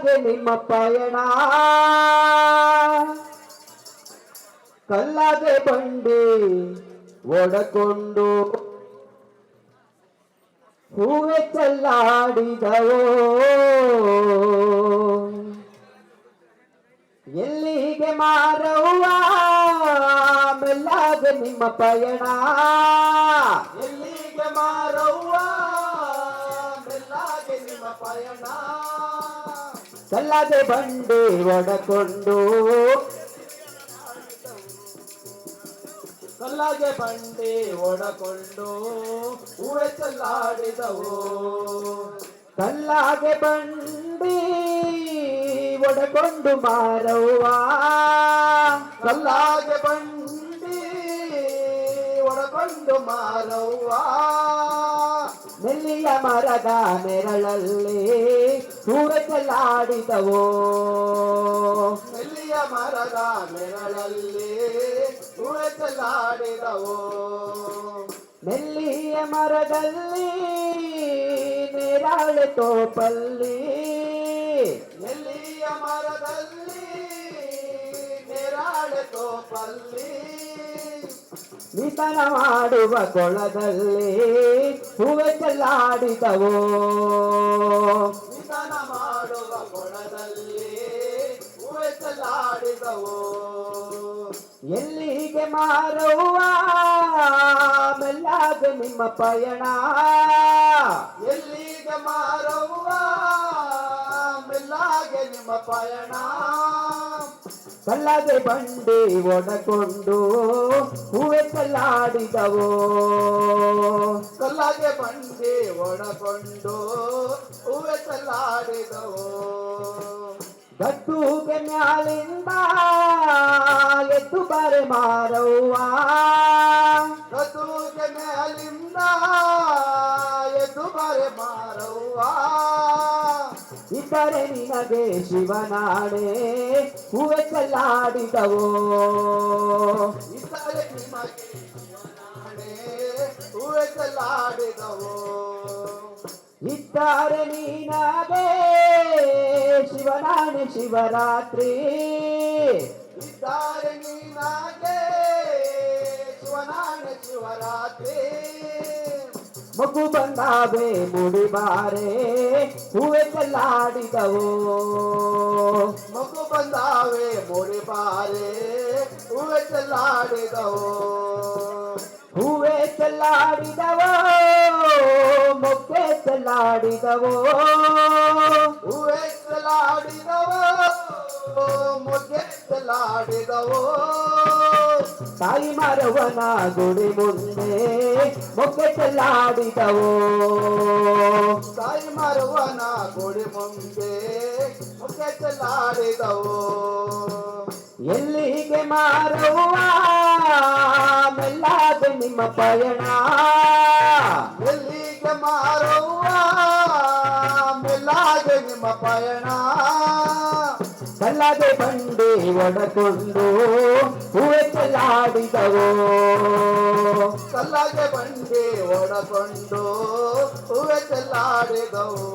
ಕಲ್ಲಾಗೆ ನಿಮ್ಮ ಪಯಣ ಕಲ್ಲಾಗೆ ಬಂಡಿ ಓಡಕೊಂಡು ಹೂವೆ ಚೆಲ್ಲಾಡಿದವೋ ಎಲ್ಲಿಗೆ ಮಾರವ್ವ ಮೆಲ್ಲಾಗೆ ನಿಮ್ಮ ಪಯಣ ಎಲ್ಲಿಗೆ ಮಾರವ್ವ ಮೆಲ್ಲಾಗೆ ನಿಮ್ಮ ಪಯಣ ಕಲ್ಲಾಗೆ ಬಂಡಿ ಒಡಕೊಂಡು ಕಲ್ಲಾಗೆ ಬಂಡಿ ಓಡಕೊಂಡು ಹೂವೆ ಚೆಲ್ಲಾಡಿದವು ಕಲ್ಲಾಗೆ ಬಂಡಿ ಒಡಕೊಂಡು ಮಾರವ್ವ ಕಲ್ಲಾಗೆ ಬಂಡಿ ಒಡಕೊಂಡು ಮಾರವ್ವ ನೆಲ್ಲಿಯ ಮರದ ನೆರಳಲ್ಲಿ ಹೂವೆ ಚೆಲ್ಲಾಡಿದವೋ ನೆಲ್ಲಿಯ ಮರದ ನೆರಳಲ್ಲಿ ಹೂವೆ ಚೆಲ್ಲಾಡಿದವು ನೆಲ್ಲಿಯ ಮರದಲ್ಲಿ ನೇರಾಳೆ ತೋಪಲ್ಲಿ ನೆಲ್ಲಿಯ ಮರದಲ್ಲಿ ನೇರಾಳೆ ತೋಪಲ್ಲಿ ನಿತನ ಮಾಡುವ ಕೊಳದಲ್ಲಿ ಹೂವೆ ಚೆಲ್ಲಾಡಿದವೋ ನಿಧನ ಮಾಡುವ ಕೊಳದಲ್ಲಿ ಹೂವೆ ಚೆಲ್ಲಾಡಿದವು ಎಲ್ಲಿಗೆ ಮಾರವ್ವ ಮೆಲ್ಲಾಗೆ ನಿಮ್ಮ ಪಯಣ ಎಲ್ಲಿಗೆ ಮಾರವ್ವ ಮೆಲ್ಲಾಗೆ ನಿಮ್ಮ ಪಯಣ ಕಲ್ಲಾಗೆ ಬಂಡಿ ಒಡಕೊಂಡು ಹೂವೆ ಚೆಲ್ಲಾಡಿದವೋ ಕಲ್ಲಾಗೆ ಬಂಡಿ ಒಡಕೊಂಡು ಹೂವೆ ಚೆಲ್ಲಾಡಿದವು ಗಟ್ಟುಗೆ ಮ್ಯಾಲಿಂದ ಎದ್ದು ಬರೆ ಮಾರವ್ವ ಗದ್ದುಗೆ ಮೇಲಿಂದ ಎದ್ದು ಬರೆ ಮಾರವ್ವ ಇದ್ದರೆ ನಿನಗೆ ಶಿವನಾಡೆ ಹೂವೆ ಚೆಲ್ಲಾಡಿದವೋ ಇದ್ದರೆ ನಿಮಗೆ ನಾನೇ ಹೂವೆ ಚೆಲ್ಲಾಡಿದವು ಇದ್ದಾರೆ ನೀನಾಗೆ ಶಿವನಾಣೆ ಶಿವರಾತ್ರಿ ಇದ್ದಾರೆ ನೀನಾಗೆ ಶಿವನಾನೆ ಶಿವರಾತ್ರಿ ಮಗು ಬಂದಾವೆ ಮುಡಿಬಾರೆ ಹೂವೆ ಚೆಲ್ಲಾಡಿದವೋ ಮಗು ಬಂದಾವೆ ಮುಡಿಬಾರೆ ಹೂವೆ ಚೆಲ್ಲಾಡಿದವು ಹೂವೆ ಚೆಲ್ಲಾಡಿದವೋ ಮೊಗ್ಗೆ ಚೆಲ್ಲಾಡಿದವೋ ಹೂವೆ ಚೆಲ್ಲಾಡಿದವು ಮೊಗ್ಗೆ ಚೆಲ್ಲಾಡಿದವು ತಾಯಿ ಮರವನ ಗುಡಿ ಮುಂದೆ ಮೊಗ್ಗೆ ಚೆಲ್ಲಾಡಿದವೋ ತಾಯಿ ಮರುವನ ಗುಡಿ ಮುಂದೆ ಮೊಗ್ಗೆ ಚೆಲ್ಲಾಡಿದವು ಎಲ್ಲಿಗೆ ಮಾರವ್ವ ಮೆಲ್ಲಾಗೆ ನಿಮ್ಮ ಪಯಣ ಎಲ್ಲಿಗೆ ಮಾರವ್ವ ಮೆಲ್ಲಾಗೆ ನಿಮ್ಮ ಪಯಣ ಕಲ್ಲಾಗೆ ಬಂಡಿ ಒಡಕೊಂಡು ಹೂವೆ ಚೆಲ್ಲಾಡಿದವೋ ಕಲ್ಲಾಗೆ ಬಂಡಿ ಓಡಕೊಂಡು ಹೂವೆ ಚೆಲ್ಲಾಡಿದವು